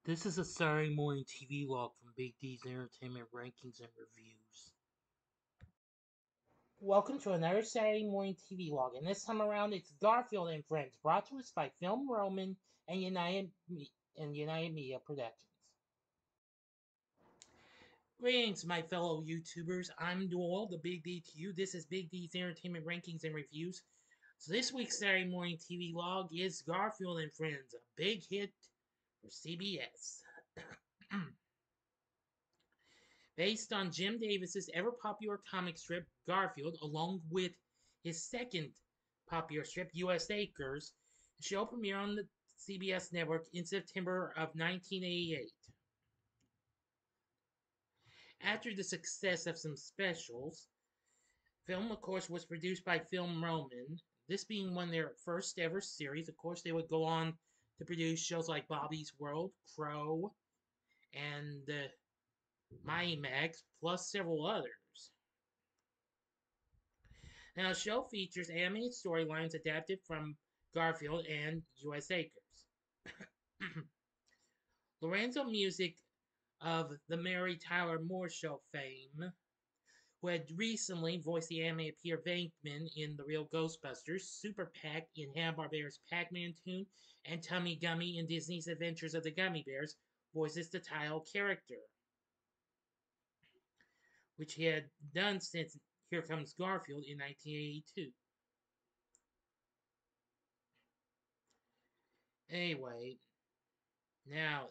This is a Saturday Morning TVLog from Big D's Entertainment Rankings and Reviews. Welcome to another Saturday Morning TVLog, and this time around it's Garfield and Friends, brought to us by Film Roman and United Media Productions. Greetings, my fellow YouTubers. I'm Doyle, the Big D to you. This is Big D's Entertainment Rankings and Reviews. So this week's Saturday Morning TVLog is Garfield and Friends, a big hit for CBS. Based on Jim Davis's ever-popular comic strip, Garfield, along with his second popular strip, U.S. Acres, the show premiered on the CBS network in September of 1988. After the success of some specials, film, of course, was produced by Film Roman, this being one of their first ever series. Of course, they would go on to produce shows like Bobby's World, Crow, and Mighty Max, plus several others. Now, the show features animated storylines adapted from Garfield and U.S. Acres. Lorenzo Music of the Mary Tyler Moore Show fame, who had recently voiced the animated Peter Venkman in The Real Ghostbusters, Super Pac in Hanna-Barbera's Pac-Man Toon, and Tummy Gummy in Disney's Adventures of the Gummy Bears, voices the title character, which he had done since Here Comes Garfield in 1982. Anyway, now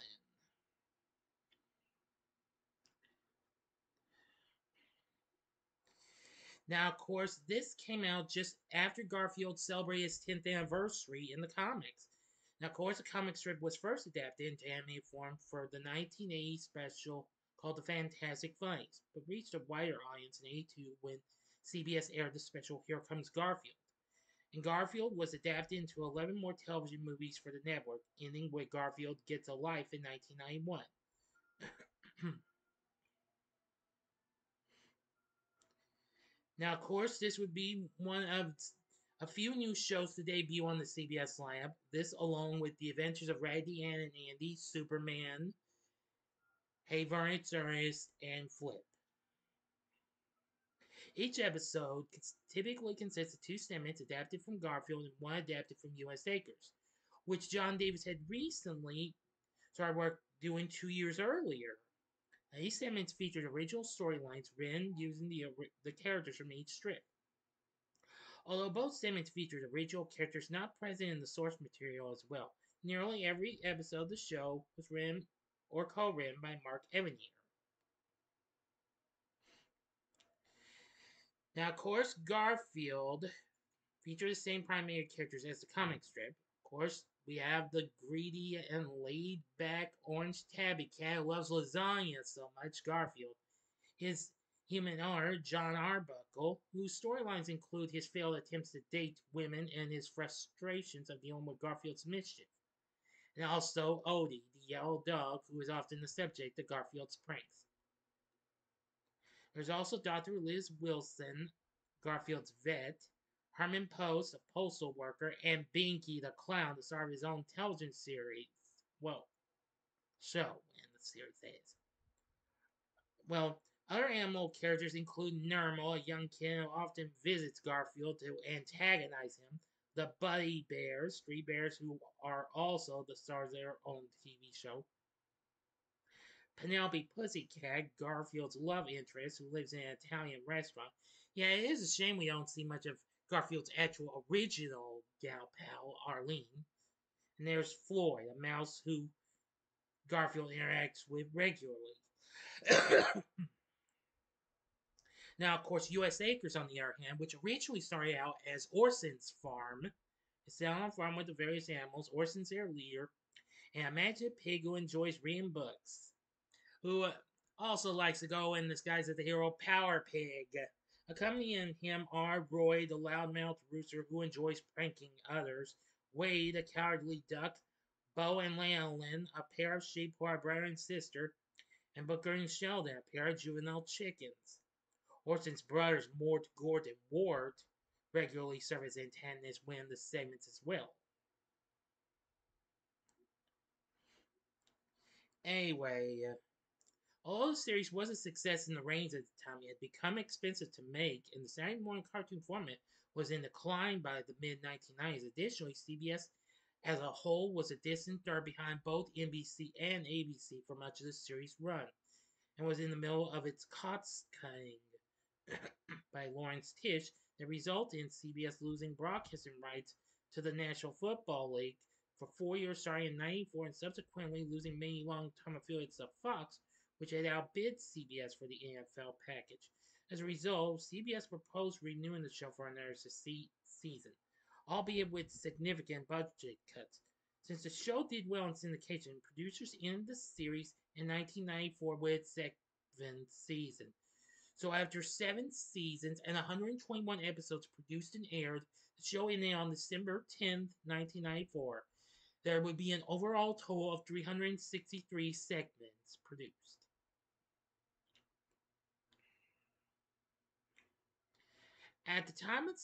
then. Now, of course, this came out just after Garfield celebrated his 10th anniversary in the comics. Now, of course, the comic strip was first adapted into animated form for the 1980 special called The Fantastic Funnies, but reached a wider audience in 82 when CBS aired the special Here Comes Garfield. And Garfield was adapted into 11 more television movies for the network, ending with Garfield Gets a Life in 1991. Now, of course, this would be one of a few new shows to debut on the CBS lineup. This, along with The Adventures of Raggedy Ann and Andy, Superman, Hey Vern, It's Ernest, and Flip. Each episode typically consists of 2 segments adapted from Garfield and 1 adapted from U.S. Acres, which John Davis had recently started work doing 2 years earlier. Now, these segments featured original storylines written using the characters from each strip. Although both segments featured original characters not present in the source material as well, nearly every episode of the show was written or co-written by Mark Evanier. Now, of course, Garfield featured the same primary characters as the comic strip. Of course, we have the greedy and laid-back orange tabby cat who loves lasagna so much, Garfield. His human owner, John Arbuckle, whose storylines include his failed attempts to date women and his frustrations of dealing with Garfield's mischief. And also Odie, the yellow dog, who is often the subject of Garfield's pranks. There's also Dr. Liz Wilson, Garfield's vet, Herman Post, a postal worker, and Binky the clown, the star of his own television series. Well, show in the series is. Well, other animal characters include Nermal, a young kid who often visits Garfield to antagonize him, the Buddy Bears, 3 bears who are also the stars of their own TV show, Penelope Pussycat, Garfield's love interest, who lives in an Italian restaurant. Yeah, it is a shame we don't see much of Garfield's actual original gal pal, Arlene. And there's Floyd, a mouse who Garfield interacts with regularly. Now, of course, U.S. Acres, on the other hand, which originally started out as Orson's farm, is set on a farm with the various animals. Orson's their leader, and a magic pig who enjoys reading books, who also likes to go in disguise as the hero Power Pig. Accompanying him are Roy, the loudmouthed rooster who enjoys pranking others, Wade, a cowardly duck, Bo and Lanolin, a pair of sheep who are brother and sister, and Booker and Sheldon, a pair of juvenile chickens. Orson's brothers Mort, Gort, and Wart regularly serve as antagonists within the segments as well. Anyway, although the series was a success in the ratings at the time, it had become expensive to make, and the Saturday morning cartoon format was in decline by the mid 1990s. Additionally, CBS as a whole was a distant third behind both NBC and ABC for much of the series' run, and was in the middle of its cost cutting by Lawrence Tish that resulted in CBS losing broadcasting rights to the National Football League for 4 years starting in '94 and subsequently losing many long-term affiliates of Fox, which had outbid CBS for the NFL package. As a result, CBS proposed renewing the show for another season, albeit with significant budget cuts. Since the show did well in syndication, producers ended the series in 1994 with its seventh season. So after 7 seasons and 121 episodes produced and aired, the show ended on December 10th, 1994. There would be an overall total of 363 segments produced. At the time of the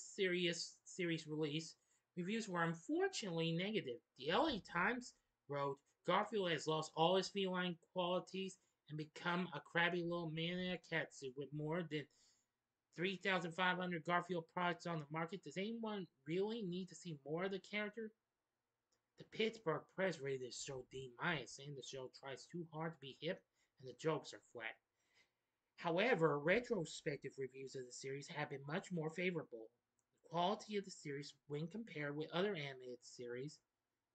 series release, reviews were unfortunately negative. The LA Times wrote, Garfield has lost all his feline qualities and become a crabby little man in a catsuit with more than 3,500 Garfield products on the market. Does anyone really need to see more of the character? The Pittsburgh Press rated the show D-, saying the show tries too hard to be hip and the jokes are flat. However, retrospective reviews of the series have been much more favorable. The quality of the series, when compared with other animated series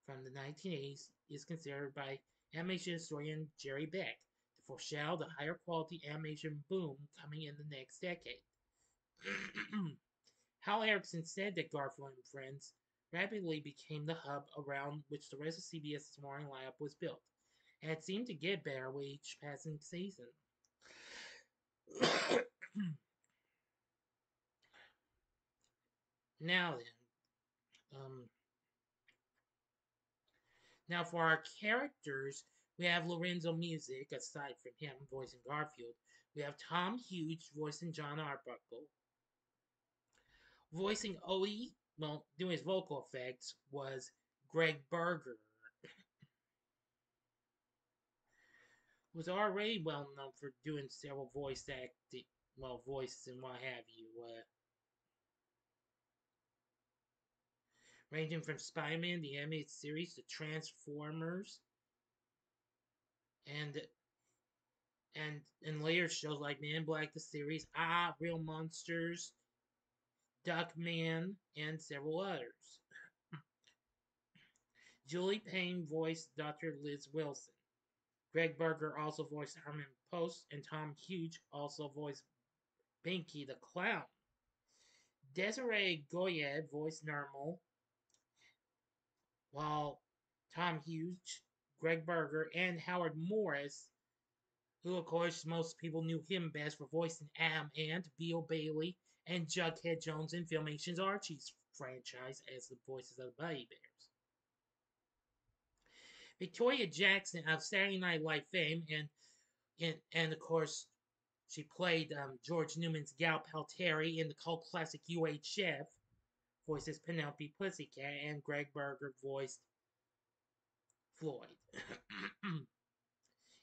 from the 1980s, is considered by animation historian Jerry Beck to foreshadow the higher quality animation boom coming in the next decade. Hal Erickson said that Garfield and Friends rapidly became the hub around which the rest of CBS's morning lineup was built, and it seemed to get better with each passing season. Now then, um, now for our characters, we have Lorenzo Music, aside from him voicing Garfield. We have Tom Hughes voicing John Arbuckle. Voicing Odie, well, doing his vocal effects, was Greg Berger, who was already well known for doing several voice acting, well, voices and what have you, ranging from Spider-Man, the animated series, to Transformers, and and later shows like Man in Black, the series, Real Monsters, Duckman, and several others. Julie Payne voiced Dr. Liz Wilson. Greg Berger also voiced Herman Post, and Tom Hughes also voiced Binky the Clown. Desiree Goyette voiced Normal, while Tom Hughes, Greg Berger, and Howard Morris, who of course most people knew him best for voicing Adam Ant, Beale Bailey, and Jughead Jones in Filmation's Archie's franchise as the voices of the Buddy Bears. Victoria Jackson of Saturday Night Live fame, and of course she played George Newman's Gal Palteri in the cult classic UHF, voices Penelope Pussycat, and Greg Berger voiced Floyd.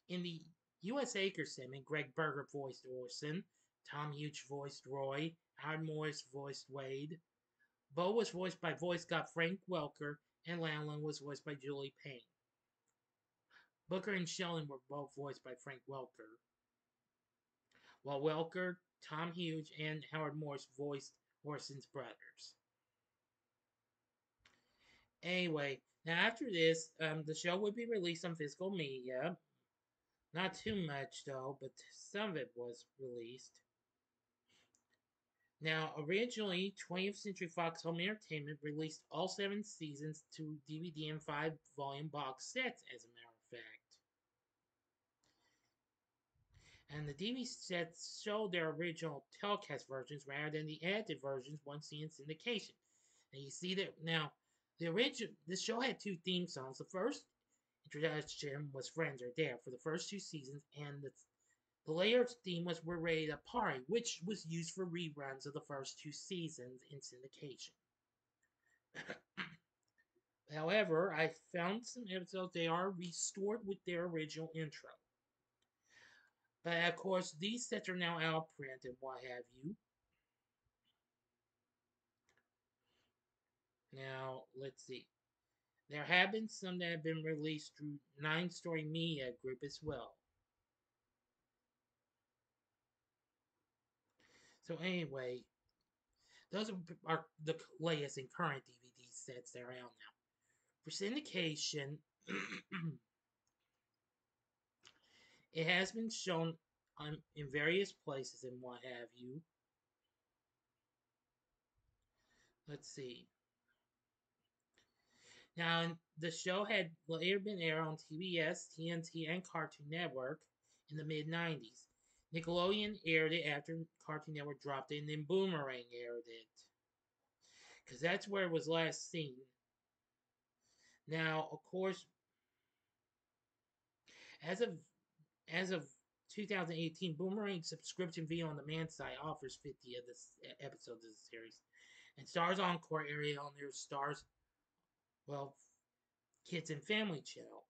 In the U.S. Acres segment, Greg Berger voiced Orson, Tom Hughes voiced Roy, Howard Morris voiced Wade, Bo was voiced by voice guy Frank Welker, and Lanolin was voiced by Julie Payne. Booker and Sheldon were both voiced by Frank Welker, while Welker, Tom Hughes, and Howard Morris voiced Orson's brothers. Anyway, now after this, the show would be released on physical media. Not too much, though, but some of it was released. Now, originally, 20th Century Fox Home Entertainment released all 7 seasons to DVD and 5-volume box sets, as a matter of fact. And the DVD sets showed their original telecast versions rather than the edited versions once seen in syndication. And you see that now, this show had 2 theme songs. The first introduction was Friends Are There for the first 2 seasons, and the later theme was We're Ready to Party, which was used for reruns of the first 2 seasons in syndication. However, I found some episodes they are restored with their original intro. But of course, these sets are now out of print and what have you. Now, let's see. There have been some that have been released through 9 Story Media Group as well. So anyway, those are the latest and current DVD sets that are out now. For syndication, it has been shown in various places and what have you. Let's see. Now, the show had later been aired on TBS, TNT, and Cartoon Network in the mid 90s. Nickelodeon aired it after Cartoon Network dropped it, and then Boomerang aired it. Because that's where it was last seen. Now, of course, as of as of 2018, Boomerang subscription video on demand site offers 50 of the episodes of the series. And Stars Encore area on their Stars, well, Kids and Family channel.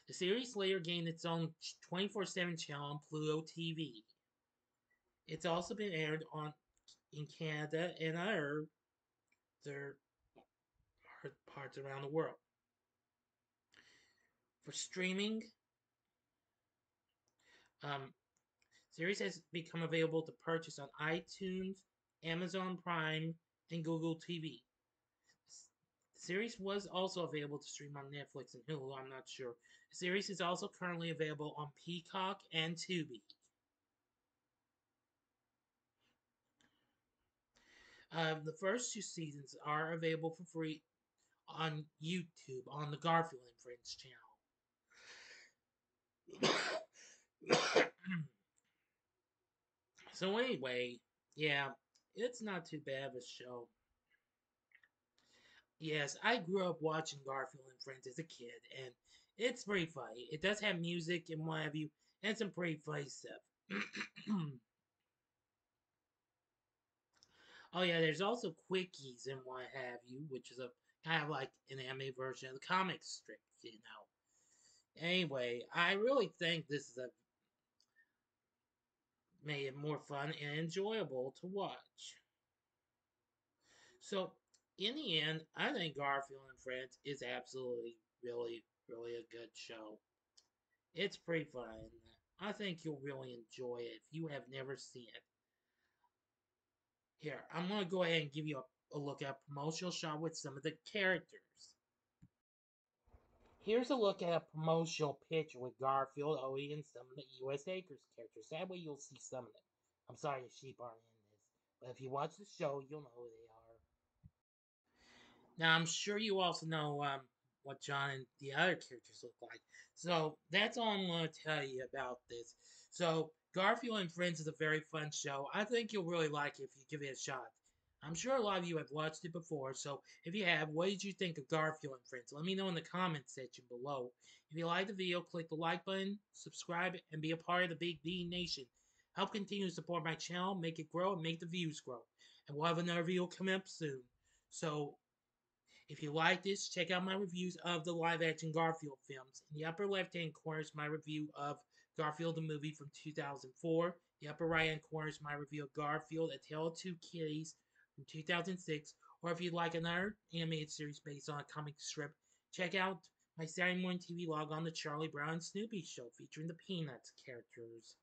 The series later gained its own 24/7 channel on Pluto TV. It's also been aired on in Canada and other parts around the world. For streaming, um, series has become available to purchase on iTunes, Amazon Prime, and Google TV. The series was also available to stream on Netflix and Hulu, I'm not sure. The series is also currently available on Peacock and Tubi. The first 2 seasons are available for free on YouTube on the Garfield and Friends channel. So anyway, yeah, it's not too bad of a show. Yes, I grew up watching Garfield and Friends as a kid, and it's pretty funny. It does have music and what have you, and some pretty funny stuff. Oh yeah, there's also quickies and what have you, which is a kind of like an anime version of the comic strip, you know. Anyway, I really think this is a made it more fun and enjoyable to watch. So, in the end, I think Garfield and Friends is absolutely, really, really a good show. It's pretty fun. I think you'll really enjoy it if you have never seen it. Here, I'm going to go ahead and give you a look at a promotional shot with some of the characters. Here's a look at a promotional picture with Garfield, Odie, and some of the U.S. Acres characters. That way you'll see some of them. I'm sorry the sheep aren't in this, but if you watch the show, you'll know who they are. Now, I'm sure you also know what John and the other characters look like. So that's all I'm going to tell you about this. So Garfield and Friends is a very fun show. I think you'll really like it if you give it a shot. I'm sure a lot of you have watched it before, so if you have, what did you think of Garfield and Friends? Let me know in the comments section below. If you like the video, click the like button, subscribe, and be a part of the Big B Nation. Help continue to support my channel, make it grow, and make the views grow. And we'll have another video coming up soon. So if you like this, check out my reviews of the live-action Garfield films. In the upper left-hand corner is my review of Garfield the movie from 2004. The upper right-hand corner is my review of Garfield, A Tale of Two Kitties from 2006. Or if you'd like another animated series based on a comic strip, check out my Saturday Morning TVLog on the Charlie Brown and Snoopy Show featuring the Peanuts characters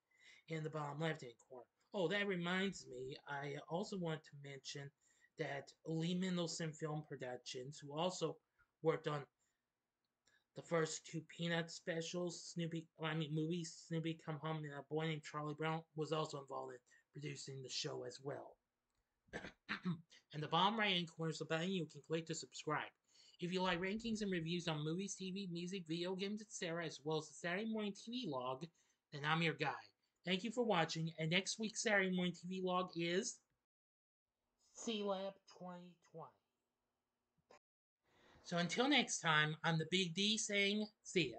in the bottom left-hand corner. Oh, that reminds me, I also want to mention that Lee Mendelson Film Productions, who also worked on the first 2 Peanut specials, movies, Snoopy Come Home, and A Boy Named Charlie Brown, was also involved in producing the show as well. And the bottom right hand corner is the button you can click to subscribe. If you like rankings and reviews on movies, TV, music, video games, etc., as well as the Saturday Morning TV Log, then I'm your guy. Thank you for watching, and next week's Saturday Morning TV Log is C-Lab 2020. So until next time, I'm the Big D saying, see ya.